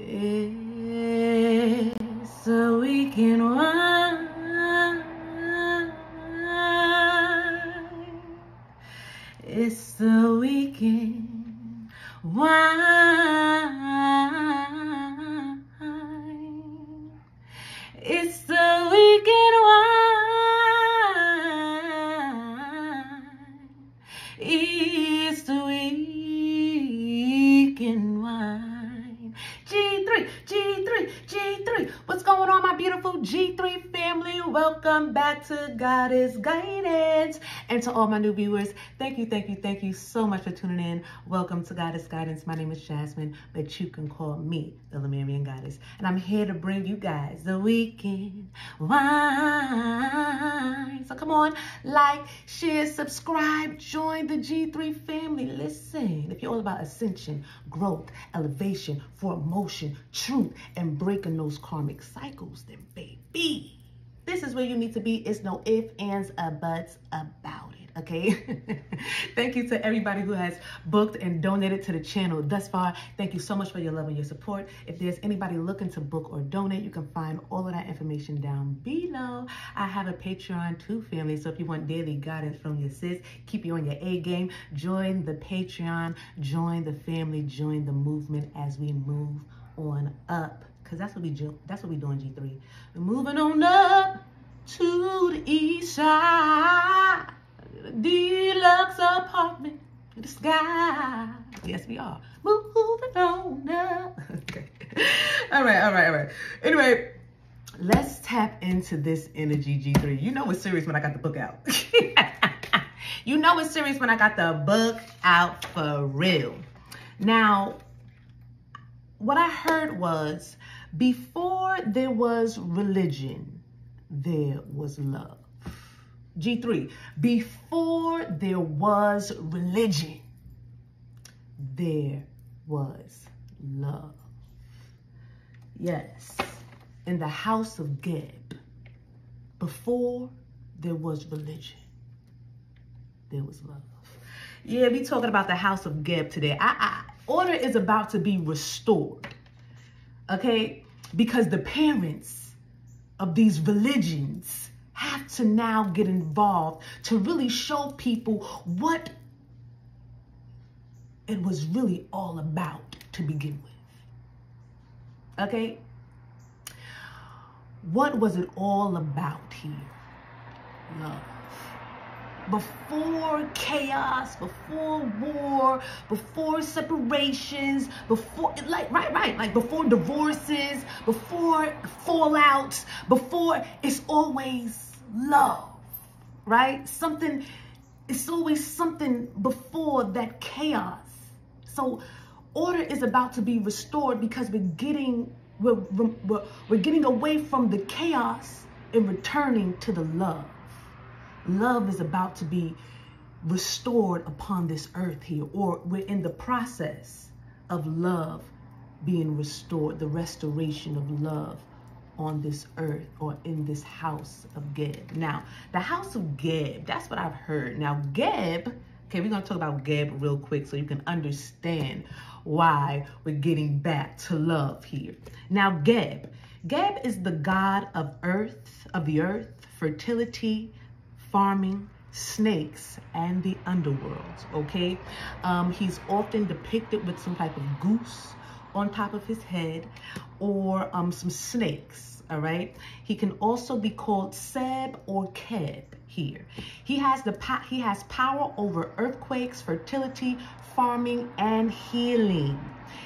It's a weekend wine. It's the weekend wine. It's the weekend wine. It's the weekend wine. G3. What's going on, my beautiful G3 family? Welcome back to Goddess Guidance. And to all my new viewers, thank you so much for tuning in. Welcome to Goddess Guidance. My name is Jasmine, but you can call me the Lemurian Goddess. And I'm here to bring you guys the weekend wine. So come on, like, share, subscribe, join the G3 family. Listen, if you're all about ascension, growth, elevation, motion, truth, and breaking those karmic cycles, then baby, this is where you need to be. It's no ifs, ands, or buts about it, okay? Thank you to everybody who has booked and donated to the channel thus far. Thank you so much for your love and your support. If there's anybody looking to book or donate, you can find all of that information down below. I have a Patreon too, family, so if you want daily guidance from your sis, keep you on your A game, join the Patreon, join the family, join the movement as we move on up. Because that's what we doing, G3. We're moving on up to the east side. Deluxe apartment in the sky. Yes, we are. Moving on up. Okay. All right. Anyway, let's tap into this energy, G3. You know it's serious when I got the book out. You know it's serious when I got the book out for real. Now, what I heard was, before there was religion, there was love. G3, before there was religion, there was love. Yes, in the House of Geb, before there was religion, there was love. Yeah, we talking about the House of Geb today. Order is about to be restored, okay? Because the parents of these religions have to now get involved to really show people what it was really all about to begin with, okay? What was it all about here? Love. Before chaos, before war, before separations, before, like before divorces, before fallouts, before, it's always love, right? It's always something before that chaos. So order is about to be restored because we're getting away from the chaos and returning to the love. Love is about to be restored upon this earth here, or we're in the process of love being restored, the restoration of love on this earth or in this House of Geb. Now, the House of Geb, that's what I've heard. Now, Geb, okay, we're going to talk about Geb real quick so you can understand why we're getting back to love here. Now, Geb is the god of the earth, fertility, farming, snakes, and the underworld, okay? He's often depicted with some type of goose on top of his head or some snakes, all right? He can also be called Seb or Keb here. He has power over earthquakes, fertility, farming, and healing.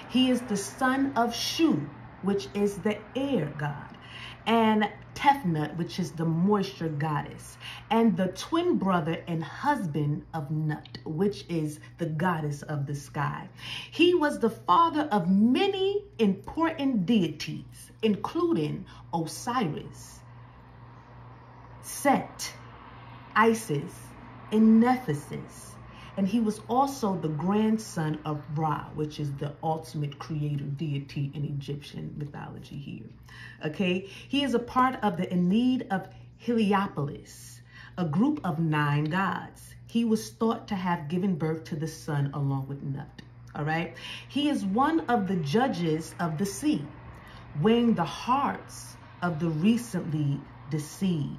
He is the son of Shu, which is the air god, and Tefnut, which is the moisture goddess, and the twin brother and husband of Nut, which is the goddess of the sky. He was the father of many important deities, including Osiris, Set, Isis, and Nephesis. And he was also the grandson of Ra, which is the ultimate creator deity in Egyptian mythology here. Okay, he is a part of the Ennead of Heliopolis, a group of 9 gods. He was thought to have given birth to the sun along with Nut. all right? He is one of the judges of the sea, weighing the hearts of the recently deceased.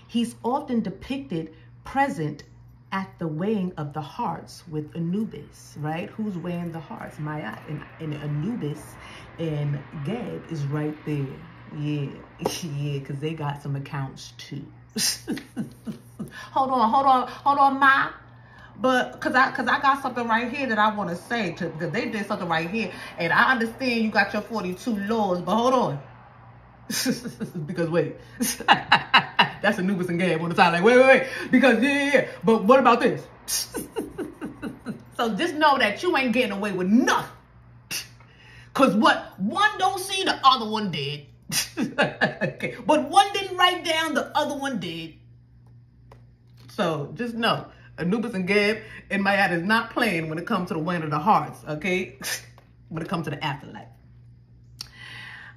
He's often depicted present at the weighing of the hearts with Anubis, right? Who's weighing the hearts? Maya and Anubis and Geb is right there. Yeah, yeah, because they got some accounts too. Hold on, Ma. But because I got something right here that I want to say to, because they did something right here, and I understand you got your 42 laws, but hold on. Because wait, that's Anubis and Geb on the side. Like wait, because yeah. But what about this? So just know that you ain't getting away with nothing. Cause what one don't see, the other one did. Okay, but one didn't write down, the other one did. So just know, Anubis and Geb and Mayat is not playing when it comes to the weighing of the hearts. Okay, when it comes to the afterlife.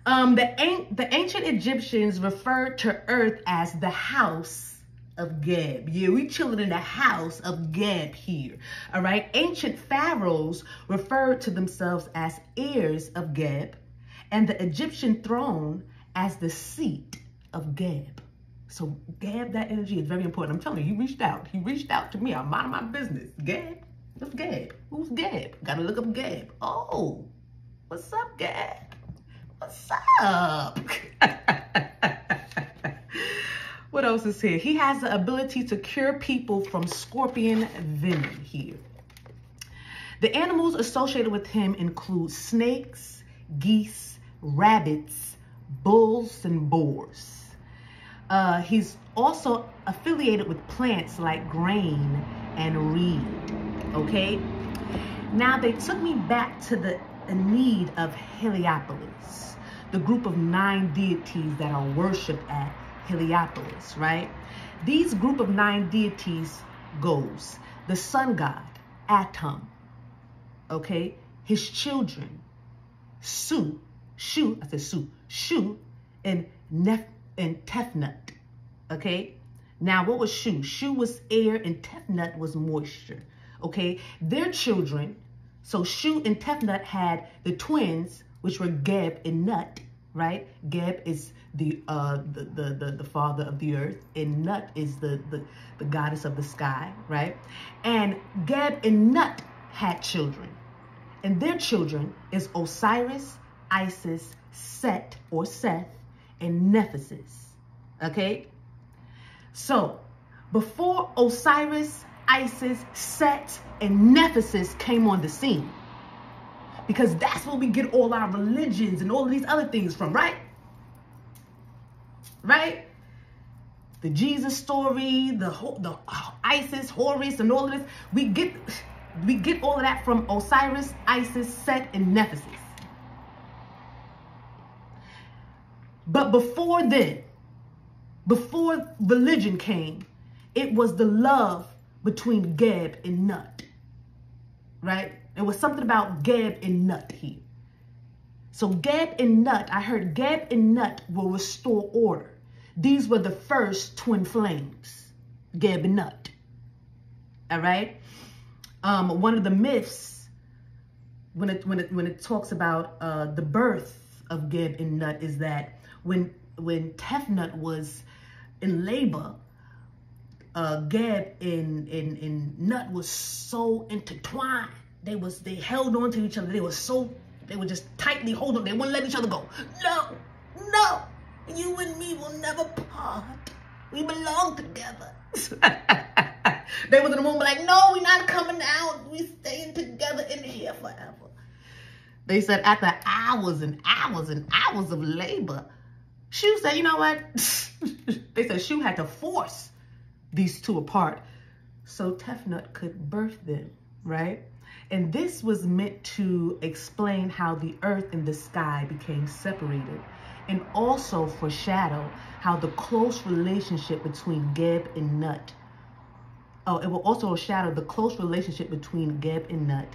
The ancient Egyptians referred to Earth as the House of Geb. Yeah, we chilling in the House of Geb here. All right. Ancient pharaohs referred to themselves as heirs of Geb, and the Egyptian throne as the seat of Geb. So Geb, that energy is very important. I'm telling you, he reached out. He reached out to me. I'm minding my business. Geb? What's Geb? Who's Geb? Gotta look up Geb. Oh, what's up, Geb? What's up? What else is here? He has the ability to cure people from scorpion venom here. The animals associated with him include snakes, geese, rabbits, bulls, and boars. He's also affiliated with plants like grain and reed, okay? Now, they took me back to the Enid of Heliopolis, the group of 9 deities that are worshipped at Heliopolis, right? These group of 9 deities goes the sun god, Atum, okay? His children, Shu, and Tefnut, okay? Now, what was Shu? Shu was air and Tefnut was moisture, okay? Their children, so Shu and Tefnut had the twins, which were Geb and Nut, right? Geb is the father of the earth, and Nut is the goddess of the sky, right? And Geb and Nut had children, and their children is Osiris, Isis, Set or Seth, and Nephesis, okay? So before Osiris, Isis, Set, and Nephesis came on the scene, because that's where we get all our religions and all of these other things from, right? Right? The Jesus story, the Isis, Horus, and all of this. We get all of that from Osiris, Isis, Set, and Nephesis. But before then, before religion came, it was the love between Geb and Nut, right? There was something about Geb and Nut here. So Geb and Nut, I heard Geb and Nut will restore order. These were the first twin flames, Geb and Nut, all right? One of the myths, when it talks about the birth of Geb and Nut, is that when Tefnut was in labor, Geb and Nut was so intertwined. They held on to each other. They were just tightly holding. They wouldn't let each other go. No, you and me will never part. We belong together. They was in the room like, no, we're not coming out. We staying together in here forever. They said after hours and hours and hours of labor, Shu said, you know what? They said Shu had to force these two apart so Tefnut could birth them, right? And this was meant to explain how the earth and the sky became separated, and also foreshadow how the close relationship between Geb and Nut. Oh, it will also shadow the close relationship between Geb and Nut,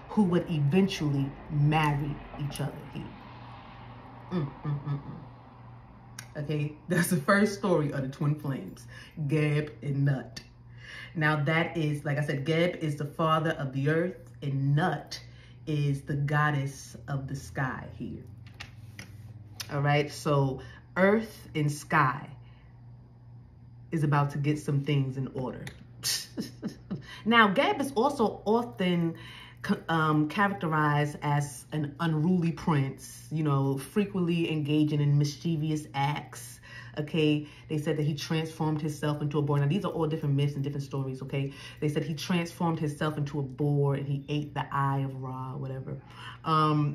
who would eventually marry each other here. Okay, that's the first story of the twin flames, Geb and Nut. Now that is, like I said, Geb is the father of the earth, and Nut is the goddess of the sky here. All right, so earth and sky is about to get some things in order. Now, Geb is also often characterized as an unruly prince, you know, frequently engaging in mischievous acts. Okay, they said that he transformed himself into a boar. Now, these are all different myths and different stories, okay? They said he transformed himself into a boar and he ate the eye of Ra, whatever.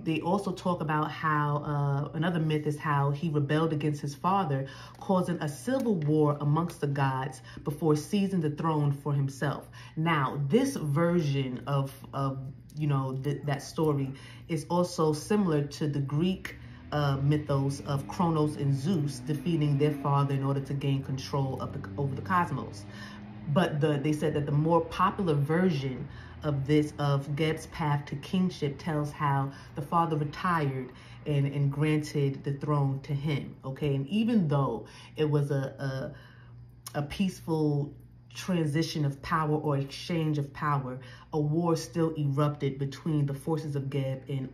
They also talk about how, another myth is how he rebelled against his father, causing a civil war amongst the gods before seizing the throne for himself. Now, this version of you know, that story is also similar to the Greek mythos of Kronos and Zeus defeating their father in order to gain control of over the cosmos. But they said that the more popular version of this, of Geb's path to kingship, tells how the father retired and granted the throne to him. Okay, and even though it was a peaceful transition of power or exchange of power, a war still erupted between the forces of Geb and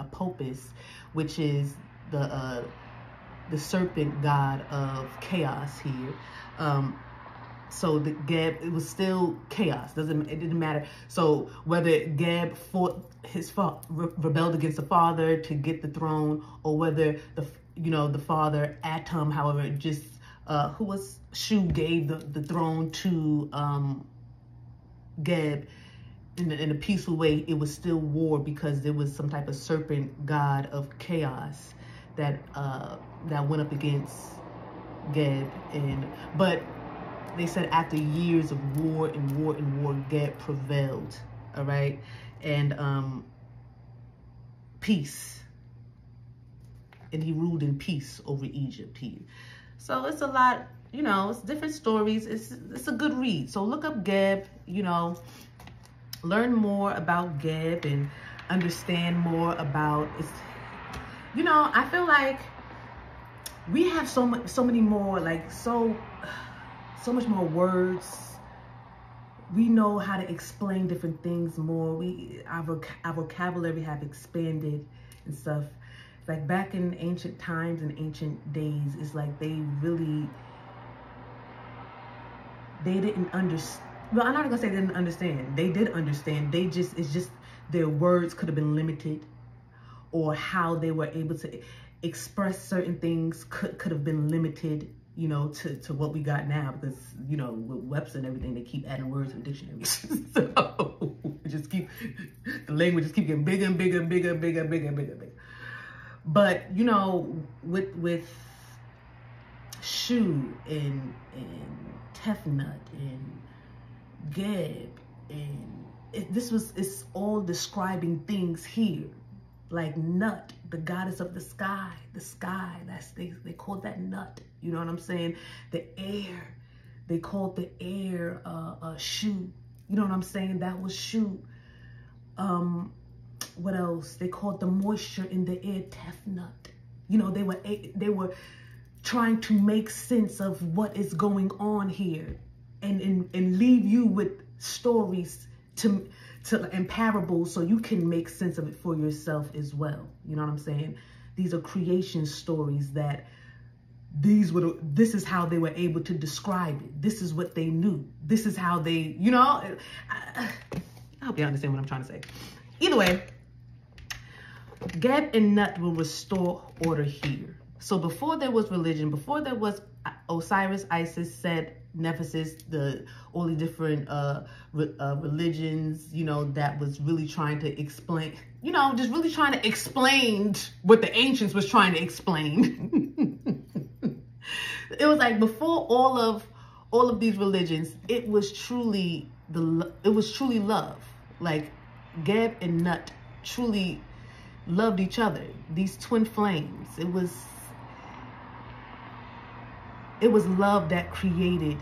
Apopus, which is the serpent god of chaos here. So the Geb, it was still chaos. It didn't matter. So whether Geb fought rebelled against the father to get the throne, or whether the father Atum, however, just who was Shu, gave the throne to Geb in a peaceful way, it was still war because there was some type of serpent god of chaos that went up against Geb. But they said after years of war and war and war, Geb prevailed. All right, and peace, and he ruled in peace over Egypt here. So it's a lot, you know, it's different stories. It's a good read. So look up Geb, you know, learn more about Geb and understand more about it. You know, I feel like we have so many more, like so much more words. We know how to explain different things more. Our vocabulary have expanded and stuff. Like back in ancient times and ancient days, it's like they didn't understand. Well, I'm not gonna say they didn't understand. They did understand. It's just their words could have been limited, or how they were able to express certain things could have been limited, you know, to what we got now, because, you know, with Webster and everything, they keep adding words in the dictionary. So the language just keep getting bigger and bigger and bigger and bigger and bigger and bigger and bigger. But, you know, with Shu and Tefnut and Geb, and it's all describing things here. Like Nut, the goddess of the sky, they called that Nut. You know what I'm saying? The air, they called the air Shu. You know what I'm saying? That was Shu. What else? They called the moisture in the air Tefnut. You know, they were trying to make sense of what is going on here, and leave you with stories and parables so you can make sense of it for yourself as well. You know what I'm saying? These are creation stories that this is how they were able to describe it. This is what they knew. This is how they, you know, I hope you understand what I'm trying to say. Either way, Geb and Nut will restore order here. So before there was religion, before there was Osiris, Isis, Set, Nephthys, all the different religions, you know, that was really trying to explain, you know, just really trying to explain what the ancients was trying to explain. It was like before all of these religions, it was truly love. Like Geb and Nut truly loved each other. These twin flames. It was love that created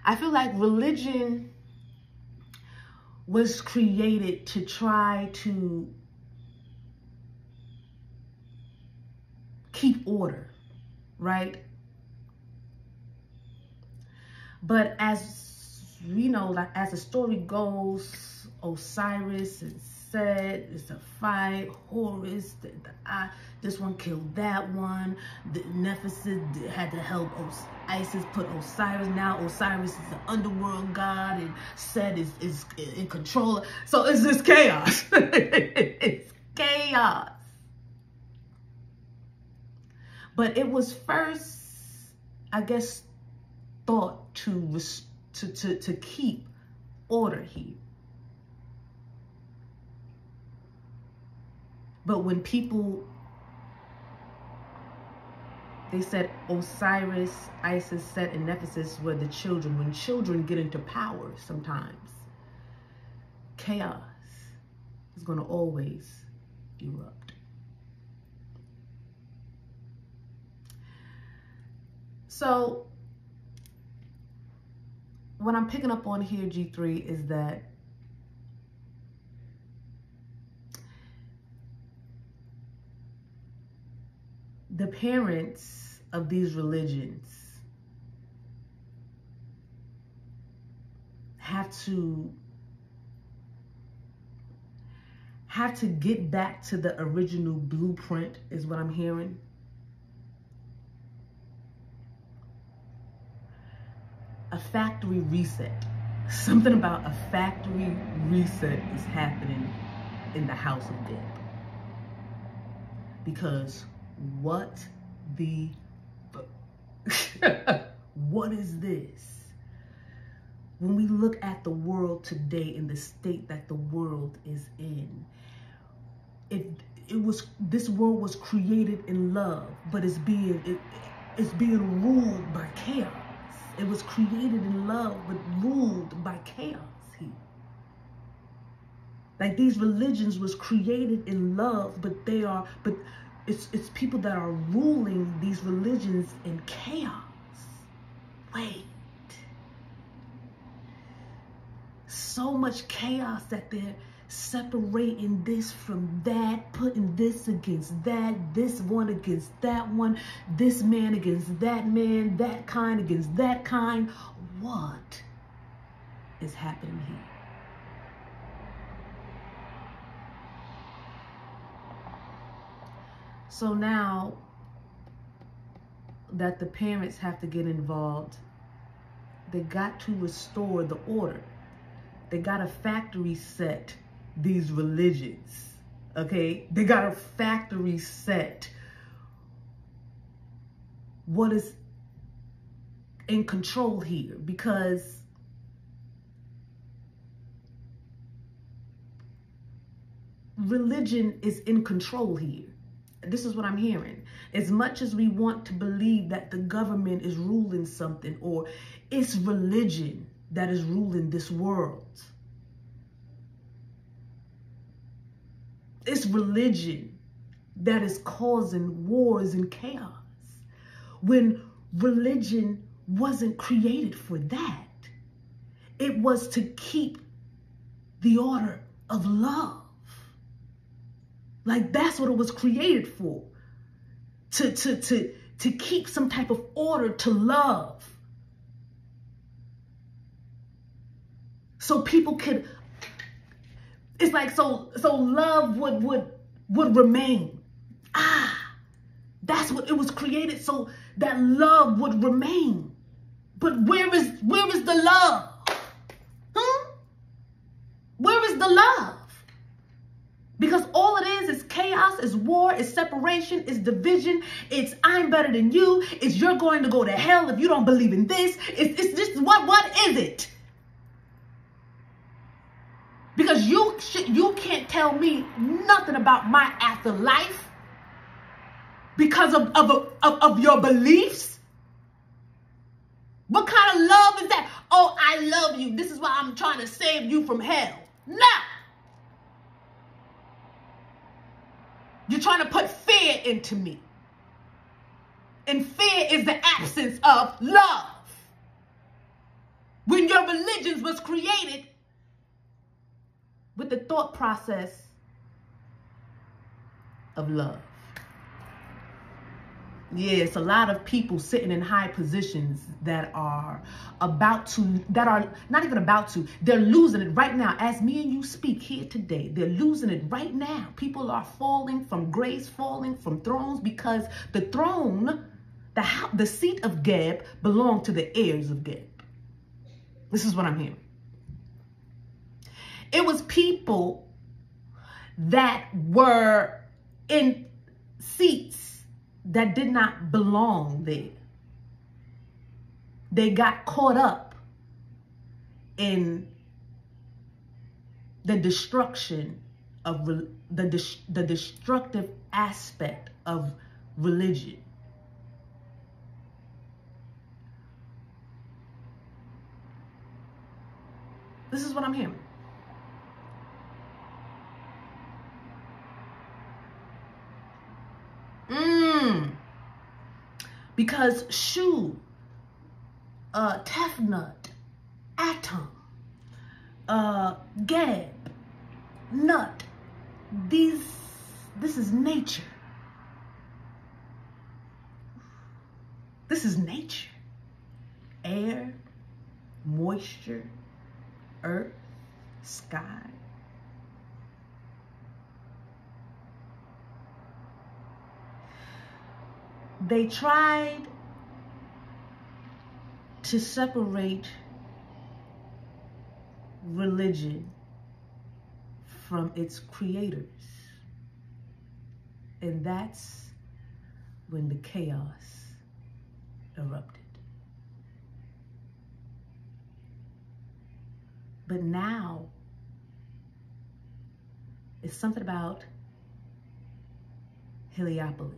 I feel like religion was created to try to keep order, right? But as we know, like as the story goes, Osiris and Set, it's a fight. Horus, this one killed that one. The Nephthys had to help Isis put Osiris. Now Osiris is the underworld god, and Set is in control. So it's just chaos. It's chaos. But it was first, I guess, thought to keep order here. But when people, they said Osiris, Isis, Set, and Nephthys were the children. When children get into power, sometimes chaos is going to always erupt. So what I'm picking up on here, G3, is that the parents of these religions have to get back to the original blueprint, is what I'm hearing. A factory reset. Something about a factory reset is happening in the House of Geb. Because what the what is this? When we look at the world today, in the state that the world is in, this world was created in love, but it's being ruled by chaos. It was created in love, but ruled by chaos here. Like these religions was created in love, but it's people that are ruling these religions in chaos. Wait. So much chaos that they're separating this from that, putting this against that, this one against that one, this man against that man, that kind against that kind. What is happening here? So now that the parents have to get involved, they got to restore the order. They got to factory set these religions, okay? They got to factory set what is in control here, because religion is in control here. This is what I'm hearing. As much as we want to believe that the government is ruling something, or it's religion that is ruling this world. It's religion that is causing wars and chaos, when religion wasn't created for that. It was to keep the order of love. Like that's what it was created for. To keep some type of order, to love. So people could, it's like so love would remain. That's what it was created, so that love would remain. But where is the love? Where is the love? Because all it is chaos, is war, is separation, is division, it's I'm better than you, it's you're going to go to hell if you don't believe in this. It's just what is it? Because you can't tell me nothing about my afterlife because of your beliefs. What kind of love is that? Oh, I love you. This is why I'm trying to save you from hell. No. You're trying to put fear into me. And fear is the absence of love. When your religions was created with the thought process of love. Yeah, it's a lot of people sitting in high positions that are about to, that are not even about to, they're losing it right now. As me and you speak here today, they're losing it right now. People are falling from grace, falling from thrones, because the throne, the seat of Geb belonged to the heirs of Geb. This is what I'm hearing. It was people that were in seats that did not belong there. They got caught up in the destruction of the destructive aspect of religion. This is what I'm hearing. Because Shu, Tefnut, Atom, Geb, Nut, this is nature. This is nature. Air, moisture, earth, sky. They tried to separate religion from its creators. And that's when the chaos erupted. But now, it's something about Heliopolis.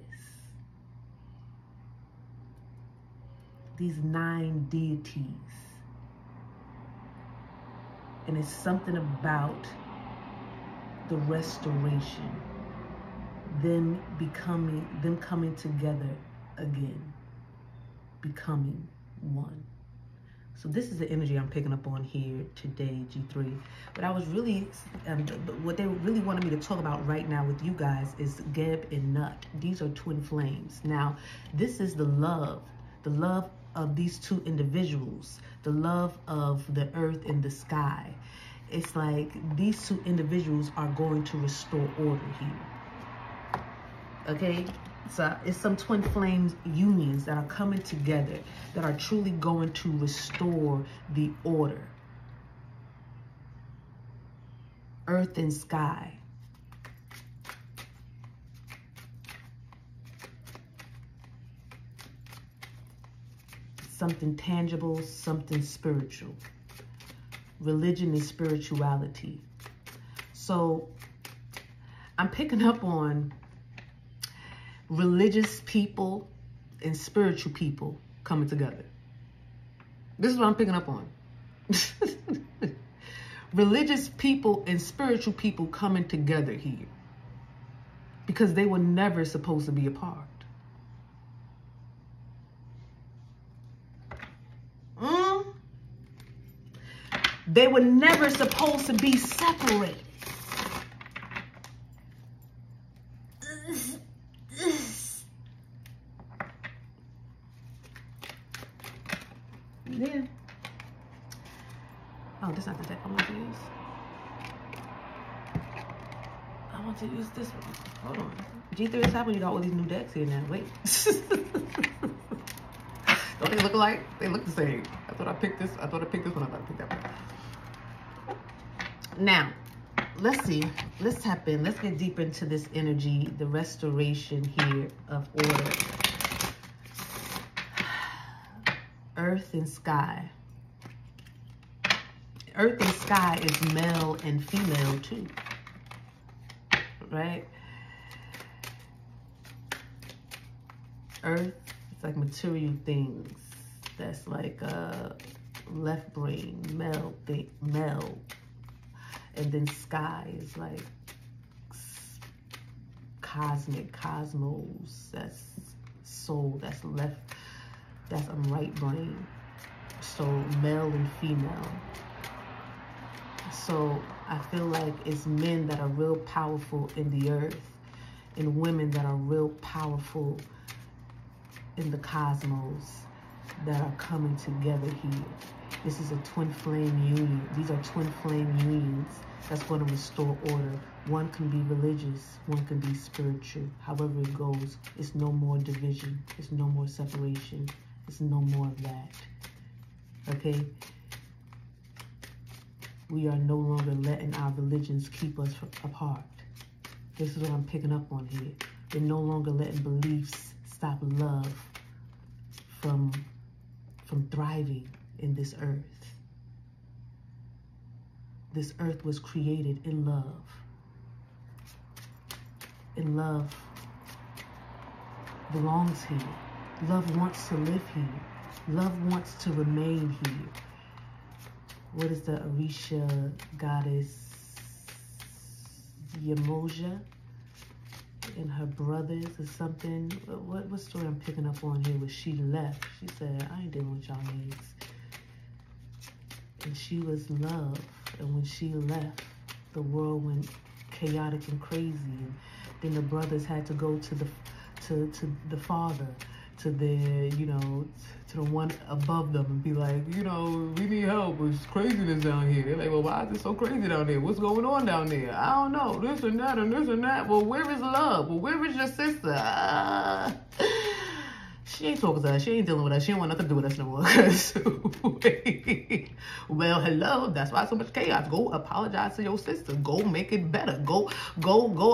These 9 deities. And it's something about the restoration, them coming together again, becoming one. So this is the energy I'm picking up on here today, G3. But I was really, what they really wanted me to talk about right now with you guys is Geb and Nut. These are twin flames. Now, this is the love of these two individuals, the love of the earth and the sky. It's like these two individuals are going to restore order here. Okay? So it's some twin flames unions that are coming together that are truly going to restore the order. Earth and sky. Something tangible, something spiritual. Religion is spirituality. So I'm picking up on religious people and spiritual people coming together. This is what I'm picking up on. Religious people and spiritual people coming together here. Because they were never supposed to be apart. They were never supposed to be separated. Yeah. Oh, that's not the deck I want to use. I want to use this one. Hold on. G3 is happening. You got all these new decks here now. Wait. Don't they look alike? They look the same. I thought I picked this. I thought I picked this one. I thought I picked that one. Now, let's see. Let's tap in. Let's get deep into this energy, the restoration here of order. Earth and sky. Earth and sky is male and female too. Right? Earth, it's like material things. That's like left brain, male thing, male. And then sky is like cosmic, cosmos. That's soul, that's left, that's right brain. So male and female. So I feel like it's men that are real powerful in the earth and women that are real powerful in the cosmos that are coming together here. This is a twin flame union. These are twin flame unions that's going to restore order. One can be religious, one can be spiritual. However it goes, it's no more division. It's no more separation. It's no more of that. Okay? We are no longer letting our religions keep us apart. This is what I'm picking up on here. We're no longer letting beliefs stop love from thriving in this earth. This earth was created in love. And love belongs here. Love wants to live here. Love wants to remain here. What is the Orisha goddess Yamoja and her brothers or something? What story I'm picking up on here was she left. She said, I ain't dealing with y'all needs. And she was love. And when she left, the world went chaotic and crazy. And then the brothers had to go to the father, to the, you know, to the one above them and be like, you know, we need help. It's craziness down here. They're like, well, why is it so crazy down there? What's going on down there? I don't know. This and that and this and that. Well, where is love? Well, where is your sister? She ain't talking to us. She ain't dealing with us. She don't want nothing to do with us no more. Well, hello. That's why so much chaos. Go apologize to your sister. Go make it better. Go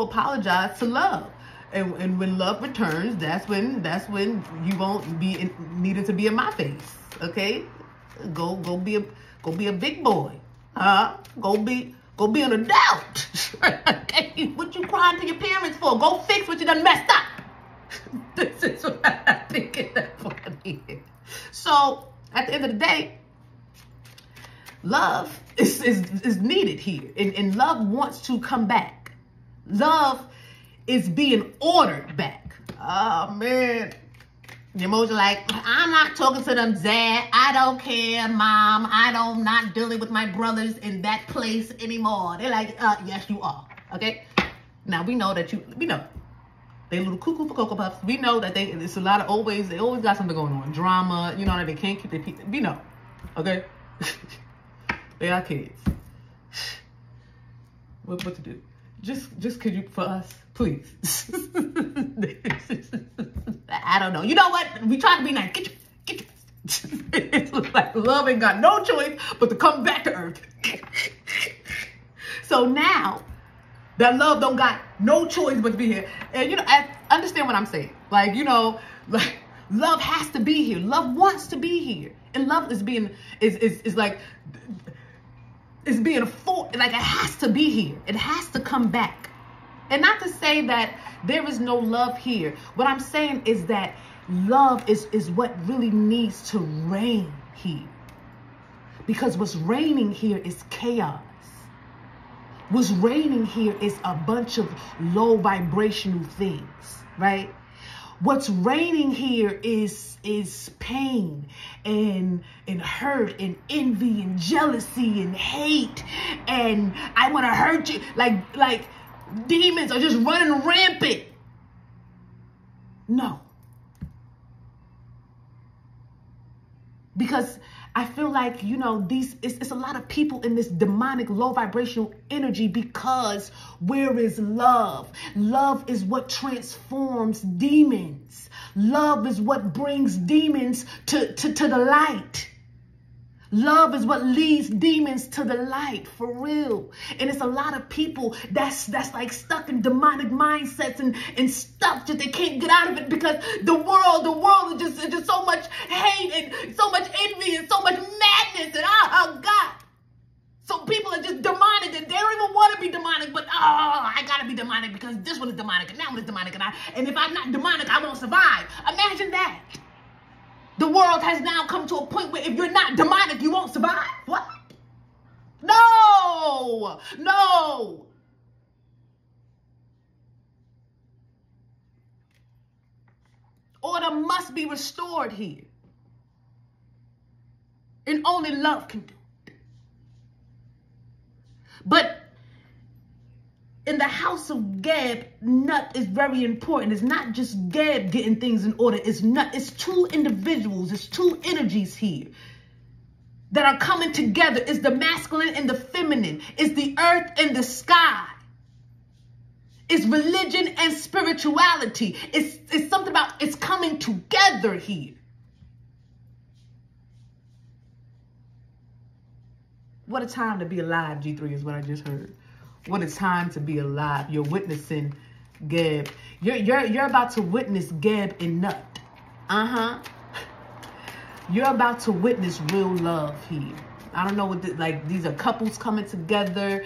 apologize to love. And when love returns, that's when you won't be needing to be in my face. Okay? Go be a big boy. Go be an adult. Okay? What you crying to your parents for? Go fix what you done messed up. This is what I'm thinking up here. So at the end of the day, love is needed here. And love wants to come back. Love is being ordered back. Oh, man. The emoji like, I'm not talking to them, Dad. I don't care, Mom. I'm not dealing with my brothers in that place anymore. They're like, yes, you are. Okay? Now, we know that we know. They little cuckoo for Cocoa Puffs. We know that it's a lot of they always got something going on. Drama, you know, that they can't keep their people. We know. Okay? They are kids. What to do? Just could you, for us, please. I don't know. You know what? We try to be nice. Get your It's like love ain't got no choice but to come back to earth. So now that love don't got no choice but to be here. And you know, I understand what I'm saying. Like, you know, like love has to be here. Love wants to be here. And love is being like it's being like it has to be here. It has to come back. And not to say that there is no love here. What I'm saying is that love is what really needs to reign here. Because what's reigning here is chaos. What's reigning here is a bunch of low vibrational things, right? What's reigning here is pain and hurt and envy and jealousy and hate and I want to hurt you. Like demons are just running rampant. No. Because I feel like, you know, it's a lot of people in this demonic low vibrational energy because where is love? Love is what transforms demons. Love is what brings demons to the light. Love is what leads demons to the light, for real. And it's a lot of people that's like stuck in demonic mindsets and stuff that they can't get out of it because the world is just so much hate and so much envy and so much madness and oh God. So people are just demonic and they don't even want to be demonic, but I gotta be demonic because this one is demonic and that one is demonic and if I'm not demonic, I won't survive. Imagine that. The world has now come to a point where if you're not demonic, you won't survive. What? No! No! Order must be restored here. And only love can do it. But in the House of Geb nut is very important. It's not just Geb getting things in order. It's not. It's two individuals. It's two energies here that are coming together. It's the masculine and the feminine. It's the earth and the sky. It's religion and spirituality. It's something about, it's coming together here. What a time to be alive, G3 is what I just heard. What a time to be alive. You're witnessing Geb. You're about to witness Geb and nut. You're about to witness real love here. I don't know what these are couples coming together.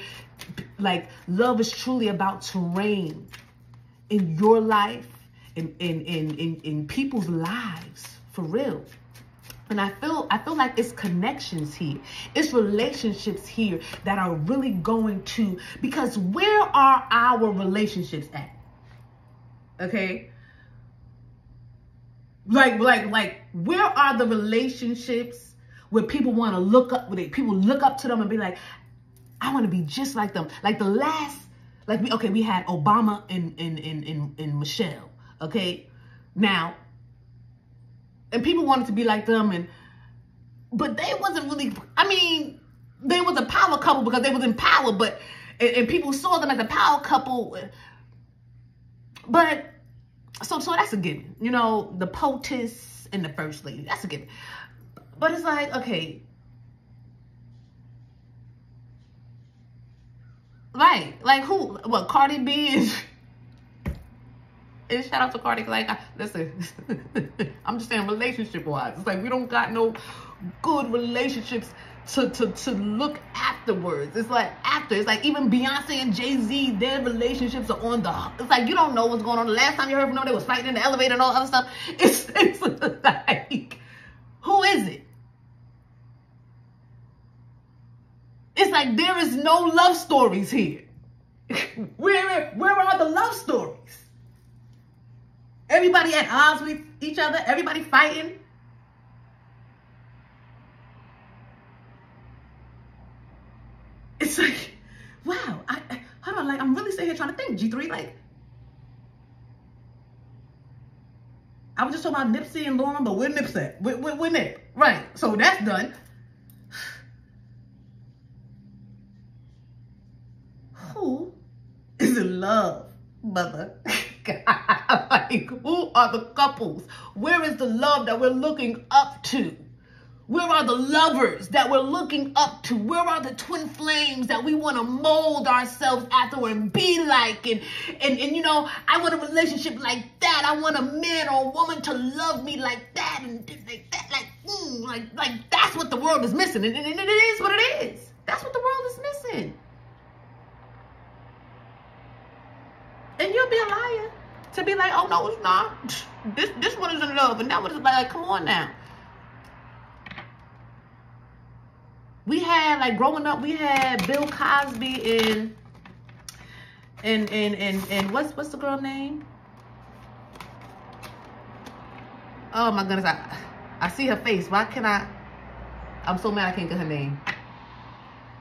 Like, love is truly about to reign in your life, in people's lives, for real. And I feel like it's connections here. It's relationships here that are really going to, because where are our relationships at? Okay? Like, where are the relationships where people want to look up, people look up to them and be like, I want to be just like them. Like the last, we had Obama and Michelle, okay? Now, and people wanted to be like them, but they wasn't really, I mean, they was a power couple because they was in power, but, and people saw them as a power couple, but, so that's a given. You know, the POTUS and the first lady, that's a given. But it's like, okay, right, like who, what, Cardi B and shout out to Cardi, like, listen, I'm just saying relationship wise, it's like we don't got no good relationships to look afterwards. It's like after, it's like even Beyonce and Jay-Z, their relationships are on the, it's like you don't know what's going on. The last time you heard from them, they was fighting in the elevator and all other stuff. It's like, who is it? It's like there is no love stories here. Where are the love stories? Everybody at odds with each other. Everybody fighting. It's like, wow. Hold on, like I'm really sitting here trying to think, G3. Like, I was just talking about Nipsey and Lauren, but where Nip's at? Where Nip? Right. So that's done. Who is in love, mother? Like, who are the couples? Where is the love that we're looking up to? Where are the lovers that we're looking up to? Where are the twin flames that we want to mold ourselves after and be like? And you know, I want a relationship like that. I want a man or a woman to love me like that and like that. Like that's what the world is missing. And it is what it is. That's what the world is missing. And you'll be a liar to be like, oh no, it's not. This one is in love, and that one is like, come on now. We had, like, growing up, we had Bill Cosby and what's the girl name? Oh my goodness, I see her face. Why can I'm so mad I can't get her name.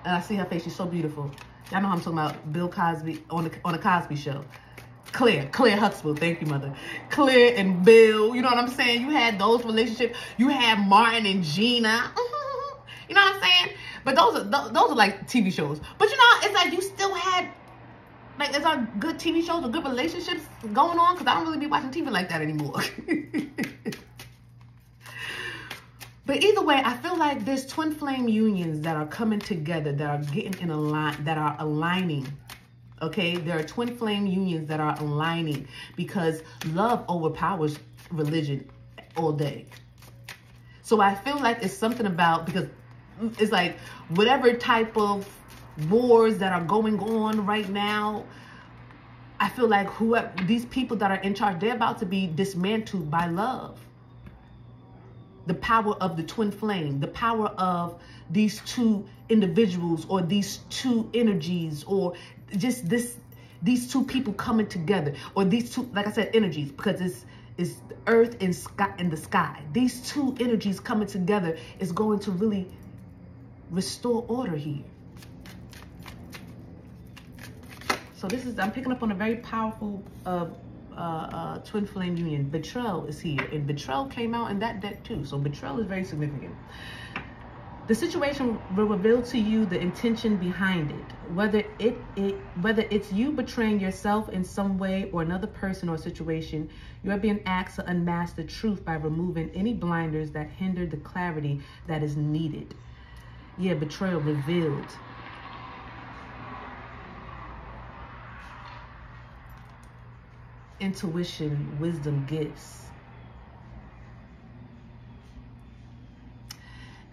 And I see her face. She's so beautiful. Y'all know how I'm talking about. Bill Cosby on the Cosby Show. Claire Huxtable, thank you, mother. Claire and Bill, you know what I'm saying? You had those relationships. You had Martin and Gina. You know what I'm saying? But those are like TV shows. But you know, it's like you still had, like, there's our good TV shows or good relationships going on, because I don't really be watching TV like that anymore. But either way, I feel like there's twin flame unions that are coming together, that are getting in a line, that are aligning. Okay, there are twin flame unions that are aligning because love overpowers religion all day. So I feel like it's something about, because it's like whatever type of wars that are going on right now, I feel like whoever, these people that are in charge, they're about to be dismantled by love. The power of the twin flame, the power of these two individuals or these two energies, or just these two people coming together, or these two, like I said, energies, because it's earth and sky and the sky. These two energies coming together is going to really restore order here. So this is, I'm picking up on a very powerful twin flame union. Betrayal is here, and betrayal came out in that deck too. So betrayal is very significant. The situation will reveal to you the intention behind it, whether it's you betraying yourself in some way or another person or situation. You are being asked to unmask the truth by removing any blinders that hinder the clarity that is needed. Yeah, betrayal revealed. Intuition, wisdom, gifts.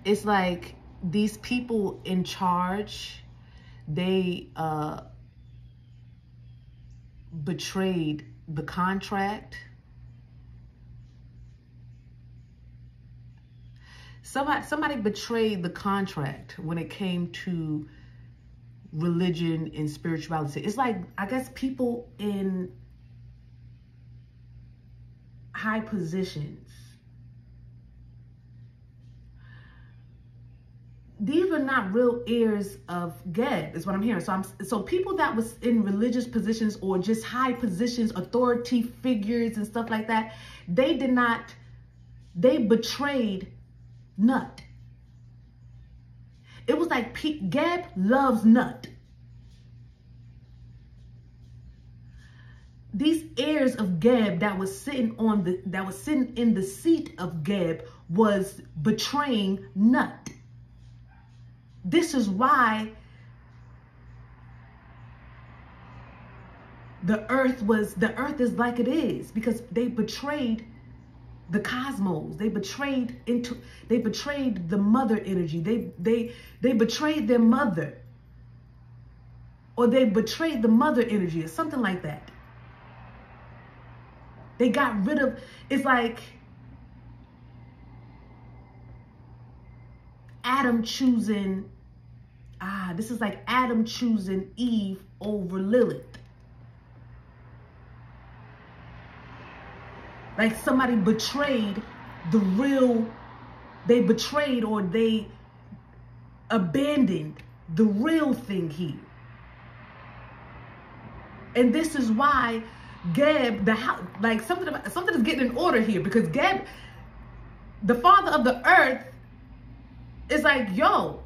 It's like these people in charge, they betrayed the contract. Somebody betrayed the contract when it came to religion and spirituality. It's like, I guess, people in high positions. These were not real heirs of Geb, is what I'm hearing. So people that was in religious positions or just high positions, authority figures and stuff like that, they betrayed Nut. It was like Geb loves Nut. These heirs of Geb that was sitting in the seat of Geb was betraying Nut. This is why the earth is like it is, because they betrayed the cosmos. They betrayed the mother energy. They betrayed their mother, or they betrayed the mother energy, or something like that. They got rid of, it's like Adam choosing, this is like Adam choosing Eve over Lilith. Like somebody betrayed they betrayed or they abandoned the real thing here. And this is why Geb, like something is getting in order here, because Geb, the father of the earth, is like, yo,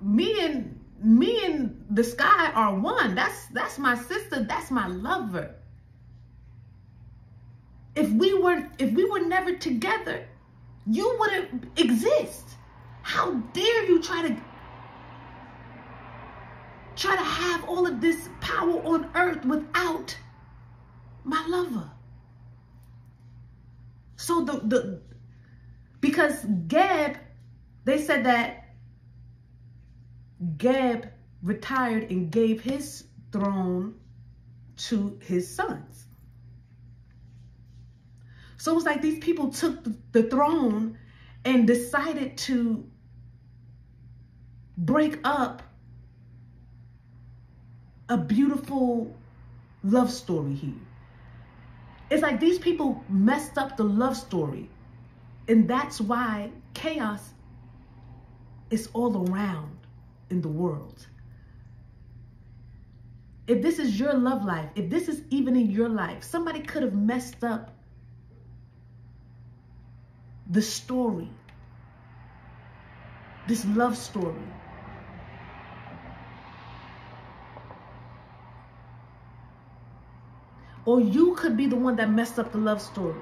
me and the sky are one. That's my sister. That's my lover. If we were never together, you wouldn't exist. How dare you try to have all of this power on earth without my lover? So because Geb, they said that Geb retired and gave his throne to his sons. So it was like these people took the throne and decided to break up a beautiful love story here. It's like these people messed up the love story. And that's why chaos is all around in the world. If this is your love life, if this is even in your life, somebody could have messed up the story, this love story. Or you could be the one that messed up the love story.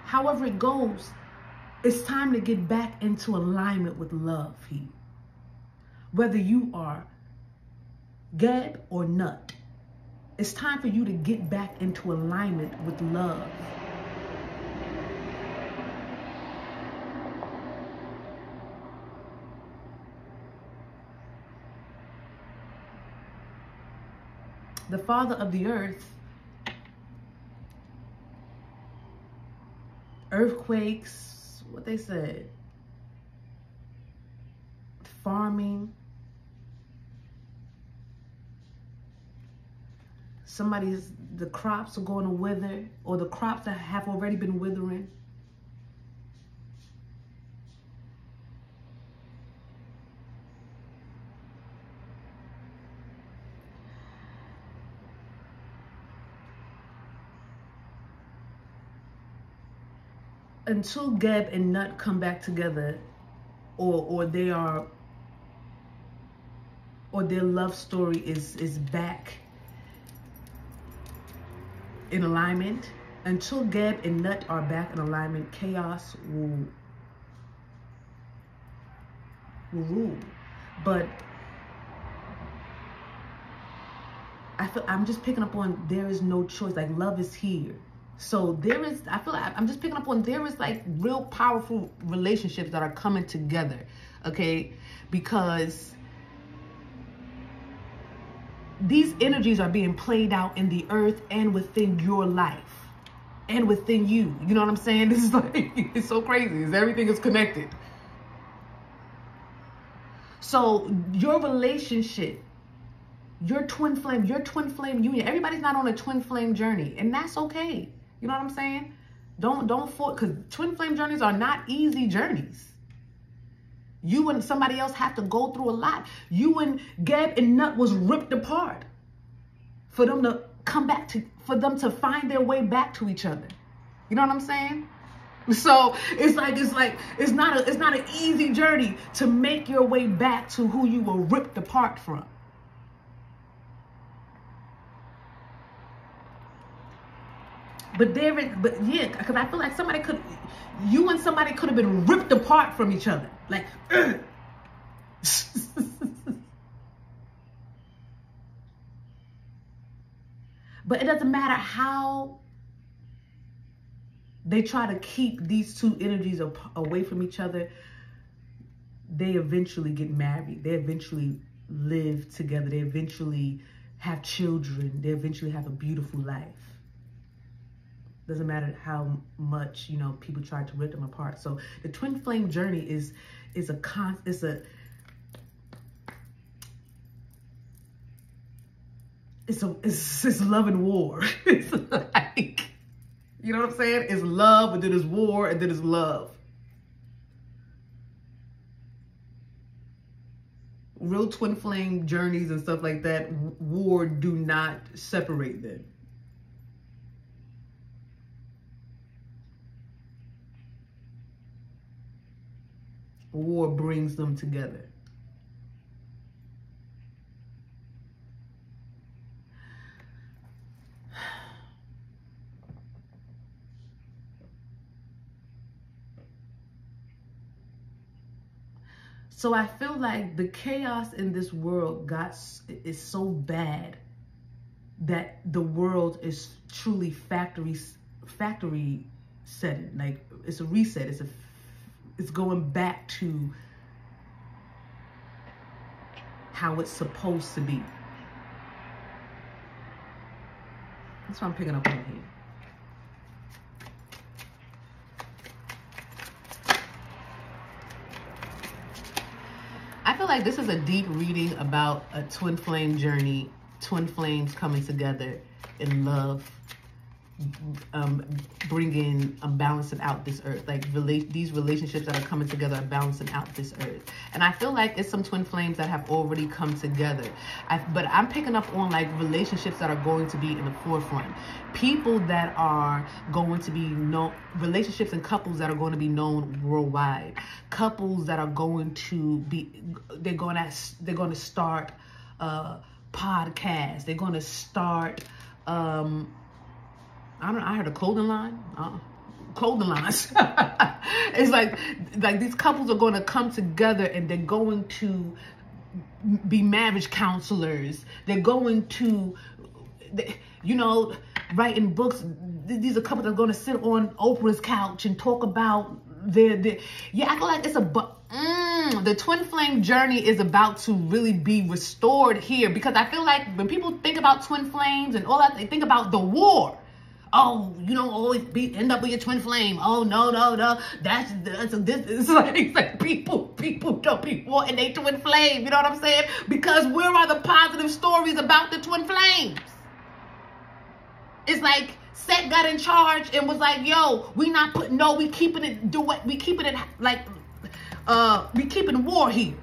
However it goes, it's time to get back into alignment with love here. Whether you are Geb or Nut, it's time for you to get back into alignment with love. The father of the earth, earthquakes, what they said, farming, the crops are going to wither, or the crops that have already been withering. until Geb and Nut come back together, or they are, or their love story is back in alignment, until Geb and Nut are back in alignment, chaos will rule. But I'm just picking up on there is no choice. Like, love is here. So there is, I feel like I'm just picking up on there is like real powerful relationships that are coming together, okay? Because these energies are being played out in the earth and within your life and within you. You know what I'm saying? This is like, it's so crazy. Everything is connected. So your relationship, your twin flame union, everybody's not on a twin flame journey, and that's okay. You know what I'm saying? Don't fall, because twin flame journeys are not easy journeys. You and somebody else have to go through a lot. You and Geb and Nut was ripped apart for them to come back to, for them to find their way back to each other. You know what I'm saying? So it's not an easy journey to make your way back to who you were ripped apart from. But yeah, because I feel like you and somebody could have been ripped apart from each other. Like, but it doesn't matter how they try to keep these two energies away from each other. They eventually get married. They eventually live together. They eventually have children. They eventually have a beautiful life. Doesn't matter how much, you know, people try to rip them apart. So the twin flame journey is love and war. It's like, you know what I'm saying? It's love, and then it's war, and then it's love. Real twin flame journeys and stuff like that, war do not separate them. War brings them together. So I feel like the chaos in this world is so bad that the world is truly factory setting. Like, it's a reset. It's going back to how it's supposed to be. That's what I'm picking up on here. I feel like this is a deep reading about a twin flame journey, twin flames coming together in love, bringing, balancing out this earth. Like, these relationships that are coming together are balancing out this earth. And I feel like it's some twin flames that have already come together. But I'm picking up on like relationships that are going to be in the forefront. People that are going to be known, relationships and couples that are going to be known worldwide. Couples that are going to be, they're going to start podcasts. They're going to start, I heard a clothing line. Clothing lines. It's like these couples are going to come together and they're going to be marriage counselors. They're going to, you know, writing books. These are couples that are going to sit on Oprah's couch and talk about their yeah, I feel like it's the twin flame journey is about to really be restored here, because I feel like when people think about twin flames and all that, they think about the war. Oh, you don't always end up with your twin flame. Oh, no. That's this. It's like people don't be wanting their twin flame. You know what I'm saying? Because where are the positive stories about the twin flames? It's like Set got in charge and was like, yo, we keeping war here.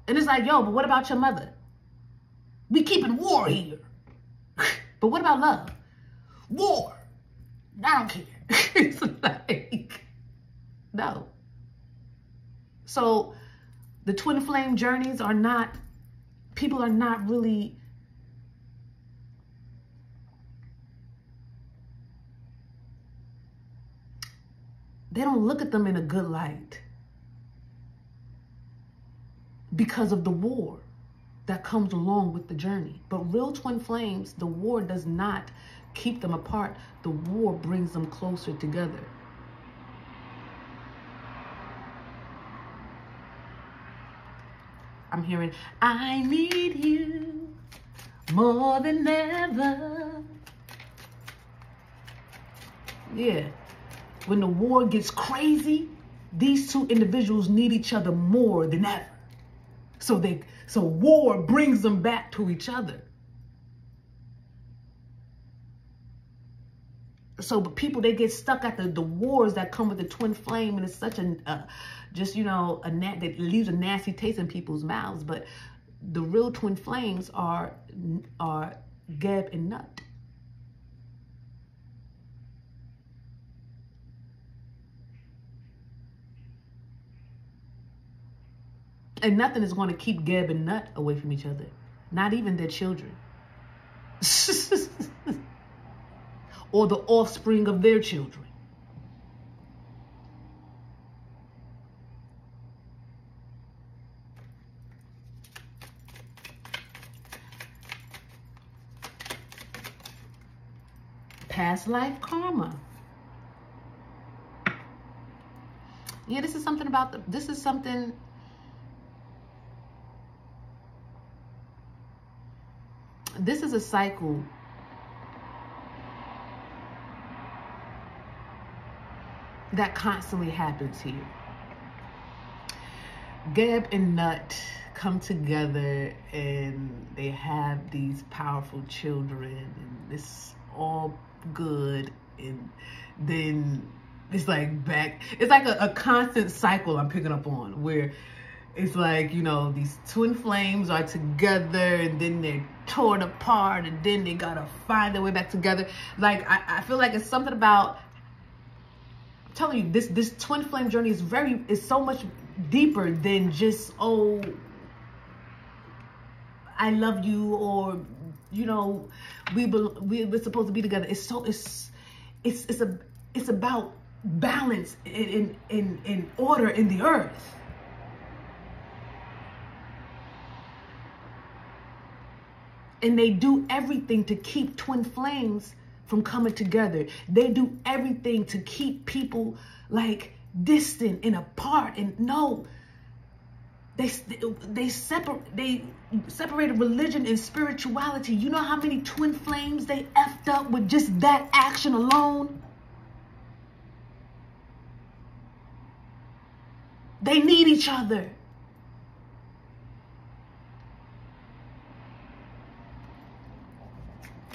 And it's like, yo, but what about your mother? We keeping war here. But what about love? War. I don't care. It's like, no. So the twin flame journeys are not, people are not really, they don't look at them in a good light because of the war that comes along with the journey. But real twin flames, the war does not keep them apart. The war brings them closer together. I'm hearing, I need you more than ever. Yeah. When the war gets crazy, these two individuals need each other more than ever. So war brings them back to each other. So, but people, they get stuck at the wars that come with the twin flame, and it's such a, just, you know, that leaves a nasty taste in people's mouths. But the real twin flames are Geb and Nut. And nothing is going to keep Geb and Nut away from each other. Not even their children. Or the offspring of their children. Past life karma. Yeah, this is something about this is something. This is a cycle that constantly happens here. Geb and Nut come together and they have these powerful children, and it's all good, and then it's like it's like a constant cycle I'm picking up on, where it's like, you know, these twin flames are together and then they're torn apart and then they gotta find their way back together. Like, I feel like it's something about, I'm telling you, this twin flame journey is so much deeper than just, oh, I love you, or, you know, we're supposed to be together. It's about balance in order in the earth. And they do everything to keep twin flames from coming together. They do everything to keep people like distant and apart. And no, they separated religion and spirituality. You know how many twin flames they effed up with just that action alone? They need each other.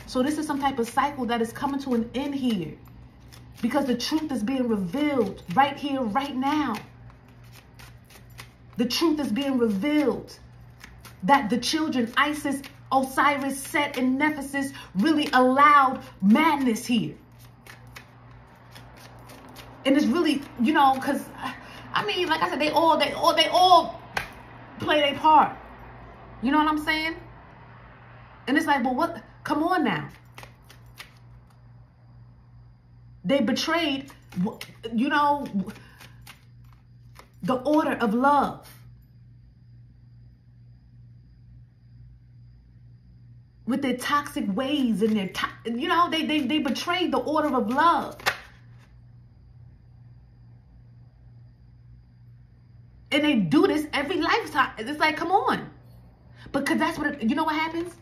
So this is some type of cycle that is coming to an end here, because the truth is being revealed right here, right now. The truth is being revealed that the children, Isis, Osiris, Set, and Nephthys, really allowed madness here. And it's really, you know, because, I mean, like I said, they all play their part. You know what I'm saying? And it's like, well, what? Come on now. They betrayed, you know, the order of love. With their toxic ways and their, you know, they betrayed the order of love. And they do this every lifetime. It's like, come on. Because that's what, you know what happens?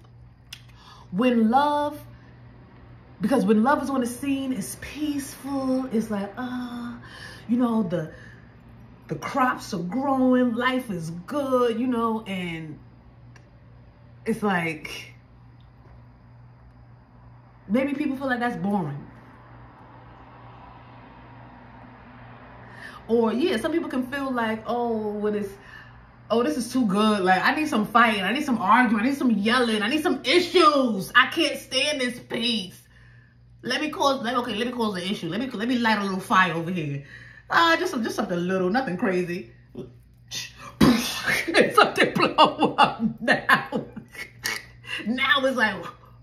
When love, because when love is on the scene, it's peaceful. It's like, you know, the crops are growing, life is good, you know, and it's like, maybe people feel like that's boring. Or, yeah, some people can feel like, oh, this is too good. Like, I need some fighting. I need some arguing. I need some yelling. I need some issues. I can't stand this peace. Let me cause the issue. Let me light a little fire over here. Just something little, nothing crazy. Something blow up now. Now it's like,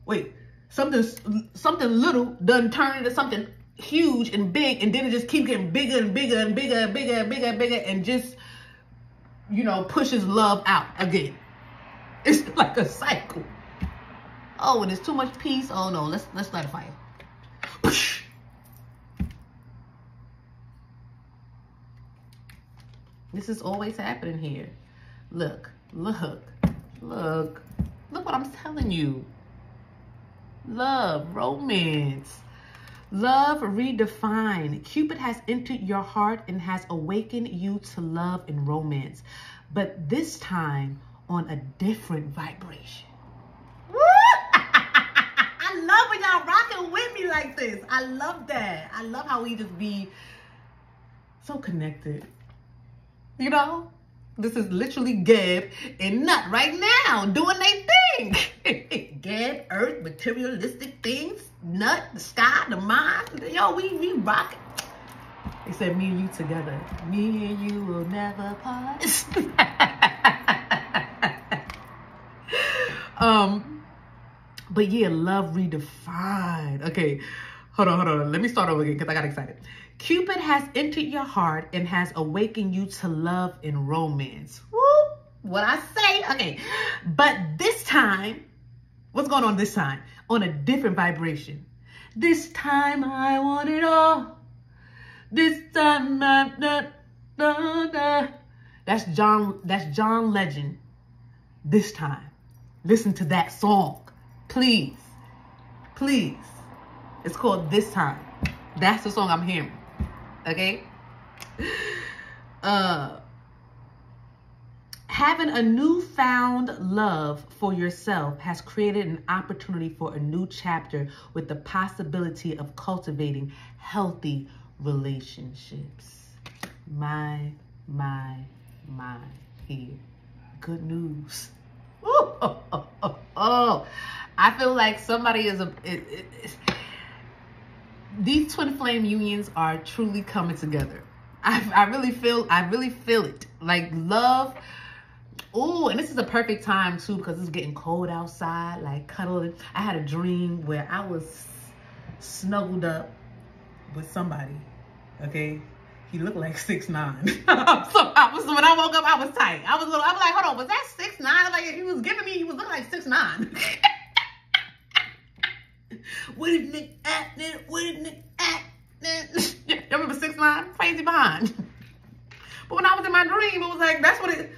wait, something little done turn into something huge and big, and then it just keeps getting bigger and bigger and bigger and bigger and bigger and bigger, and just, you know, pushes love out again. It's like a cycle. Oh, and there's too much peace. Oh no, let's light a fire. This is always happening here. Look what I'm telling you. Love, romance, love redefined. Cupid has entered your heart and has awakened you to love and romance, but this time on a different vibration. I love when y'all rocking with me like this. I love that. I love how we just be so connected. You know, this is literally Geb and Nut right now doing their thing. Geb, earth, materialistic things, Nut, the sky, the mind. Yo, we rocking. They said me and you together. Me and you will never part. But yeah, love redefined. Okay, hold on. Let me start over again because I got excited. Cupid has entered your heart and has awakened you to love and romance. Woo! What I say? Okay, but this time, what's going on this time? On a different vibration. This time I want it all. This time That's John Legend. This time. Listen to that song. Please. It's called This Time. That's the song I'm hearing. Okay? Having a newfound love for yourself has created an opportunity for a new chapter with the possibility of cultivating healthy relationships. My, here. Good news. Oh. I feel like somebody is these twin flame unions are truly coming together. I really feel it. Like love. Oh, and this is a perfect time too because it's getting cold outside, like cuddling. I had a dream where I was snuggled up with somebody. Okay. He looked like 6'9". So when I woke up, I was tight. I was like, hold on, was that 6'9"? Like he was looking like 6'9". What is Nick acting? You remember 6'9"? Crazy behind. But when I was in my dream, it was like, that's what it,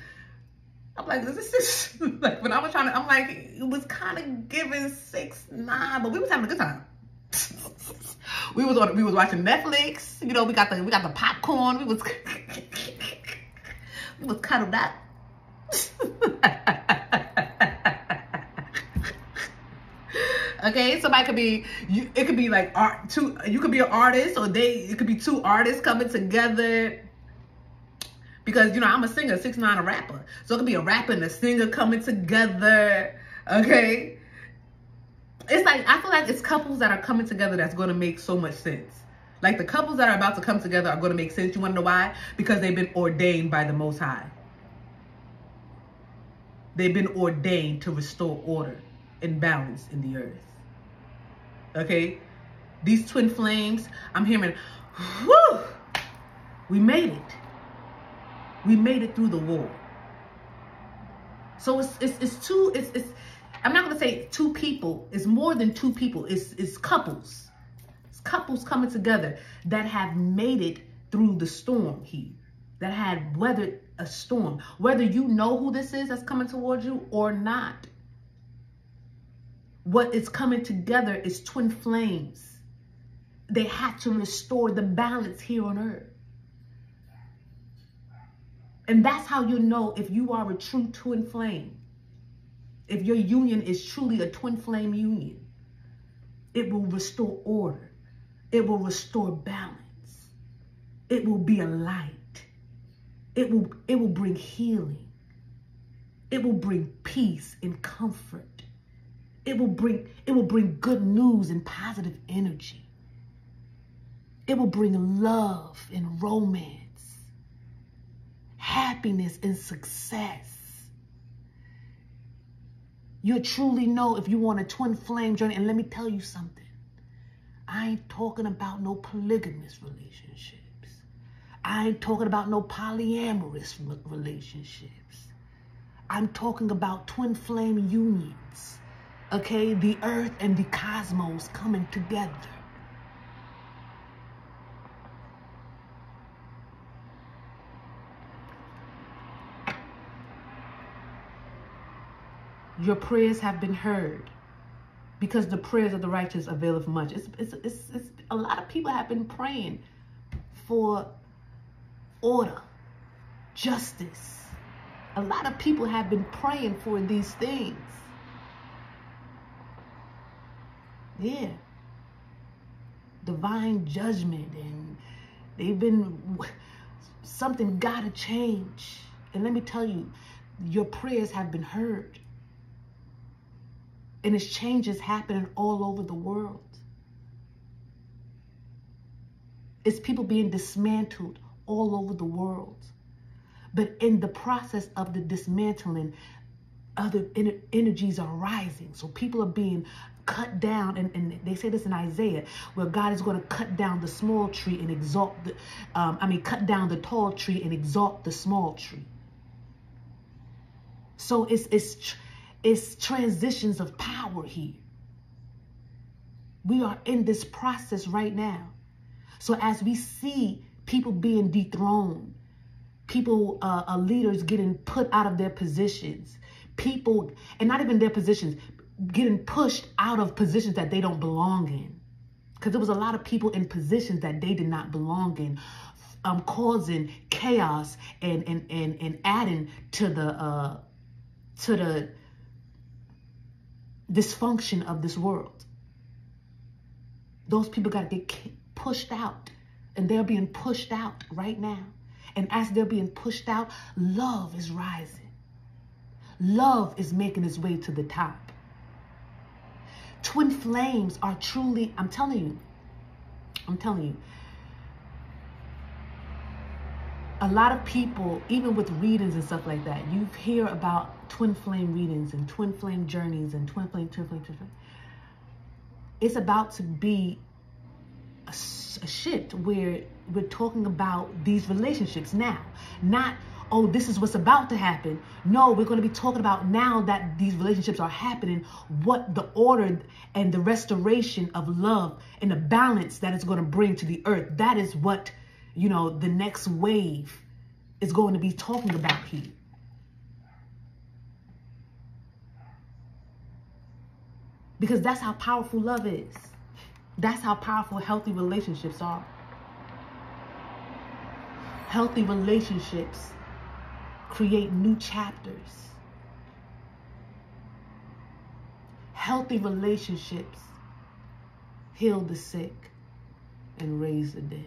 I'm like, is this like when I was trying to, I'm like, it was kind of giving 6'9", but we was having a good time. We was watching Netflix. You know, we got the popcorn. We was cuddled up. Okay, somebody could be, it could be like you could be an artist, or it could be two artists coming together. Because, you know, I'm a singer, 6'9", a rapper. So it could be a rapper and a singer coming together. Okay. It's like, I feel like it's couples that are coming together that's going to make so much sense. Like the couples that are about to come together are going to make sense. You want to know why? Because they've been ordained by the Most High. They've been ordained to restore order and balance in the earth. Okay? These twin flames, I'm hearing, whew, we made it. We made it through the war. So it's I'm not going to say two people. It's more than two people. It's couples. It's couples coming together that have made it through the storm here. That had weathered a storm. Whether you know who this is that's coming towards you or not. What is coming together is twin flames. They have to restore the balance here on earth. And that's how you know if you are a true twin flame. If your union is truly a twin flame union, it will restore order. It will restore balance. It will be a light. It will bring healing. It will bring peace and comfort. It will bring good news and positive energy. It will bring love and romance, happiness and success. You'll truly know if you want a twin flame journey. And let me tell you something. I ain't talking about no polygamous relationships. I ain't talking about no polyamorous relationships. I'm talking about twin flame unions. Okay? The earth and the cosmos coming together. Your prayers have been heard, because the prayers of the righteous availeth much. It's a lot of people have been praying for order, justice. A lot of people have been praying for these things. Yeah. Divine judgment, and they've been, something gotta change. And let me tell you, your prayers have been heard. And it's changes happening all over the world. It's people being dismantled all over the world. But in the process of the dismantling, other energies are rising. So people are being cut down. And they say this in Isaiah, where God is going to cut down the small tree and exalt the, cut down the tall tree and exalt the small tree. So it's transitions of power here. We are in this process right now. So as we see people being dethroned, people, leaders getting put out of their positions, people, and not even their positions, getting pushed out of positions that they don't belong in. Because there was a lot of people in positions that they did not belong in, causing chaos and adding to the dysfunction of this world. Those people got to get pushed out, and they're being pushed out right now. And as they're being pushed out, love is rising. Love is making its way to the top. Twin flames are truly, I'm telling you, a lot of people, even with readings and stuff like that, you hear about twin flame readings and twin flame journeys and twin flame. It's about to be a shift where we're talking about these relationships now. Not, oh, this is what's about to happen. No, we're going to be talking about now that these relationships are happening, what the order and the restoration of love and the balance that it's going to bring to the earth. That is what, you know, the next wave is going to be talking about here. Because that's how powerful love is. That's how powerful healthy relationships are. Healthy relationships create new chapters. Healthy relationships heal the sick and raise the dead.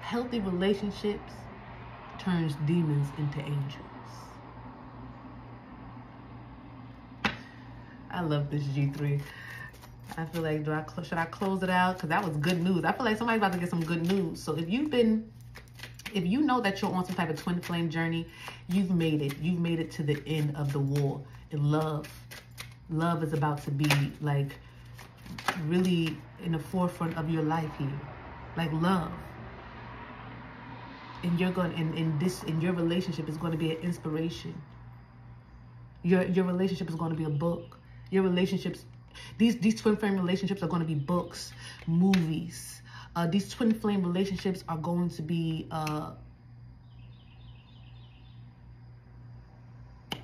Healthy relationships turns demons into angels. I love this G3. I feel like, should I close it out? Because that was good news. I feel like somebody's about to get some good news. So if you know that you're on some type of twin flame journey, you've made it. You've made it to the end of the war. And love is about to be like really in the forefront of your life here. Like love. And you're going, and your relationship is going to be an inspiration. Your relationship is going to be a book. Your relationships, these twin flame relationships are going to be books, movies. These twin flame relationships are going to be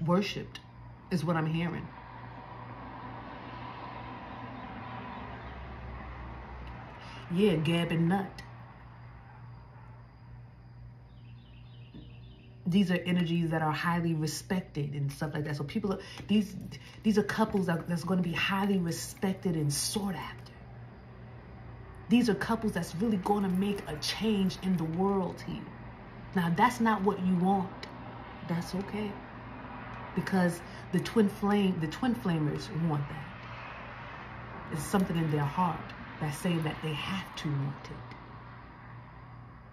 worshipped, is what I'm hearing. Yeah, Geb and Nut. These are energies that are highly respected and stuff like that. So people are, these are couples that's going to be highly respected and sought after. These are couples that's really going to make a change in the world here. Now, that's not what you want. That's okay. because the Twinflamers want that. It's something in their heart that's saying that they have to want it.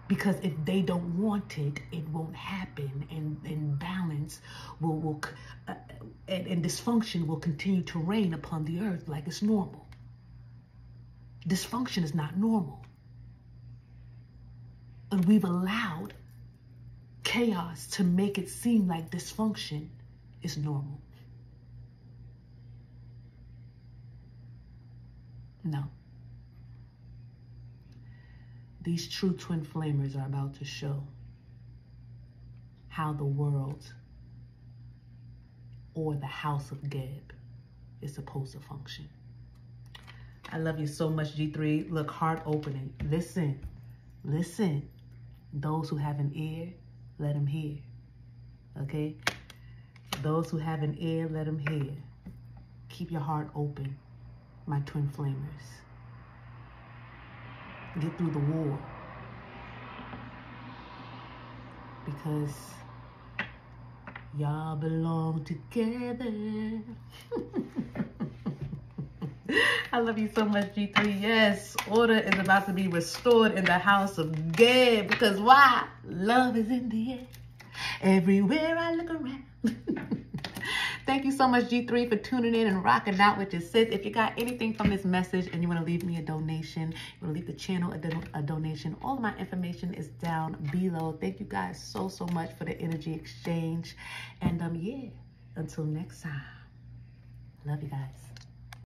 Because if they don't want it, it won't happen, and balance and dysfunction will continue to reign upon the earth like it's normal. Dysfunction is not normal. And we've allowed chaos to make it seem like dysfunction is normal. No. These true Twinflamers are about to show how the world or the House of Geb is supposed to function. I love you so much, G3. Look, heart opening. Listen, listen. Those who have an ear, let them hear. Okay? Those who have an ear, let them hear. Keep your heart open, my Twinflamers. Get through the war. Because y'all belong together. I love you so much, G3. Yes, order is about to be restored in the House of Geb. Because why? Love is in the air. Everywhere I look around. Thank you so much, G3, for tuning in and rocking out with your sis. If you got anything from this message and you want to leave me a donation, you want to leave the channel a donation, all of my information is down below. Thank you guys so much for the energy exchange. And yeah, until next time, love you guys.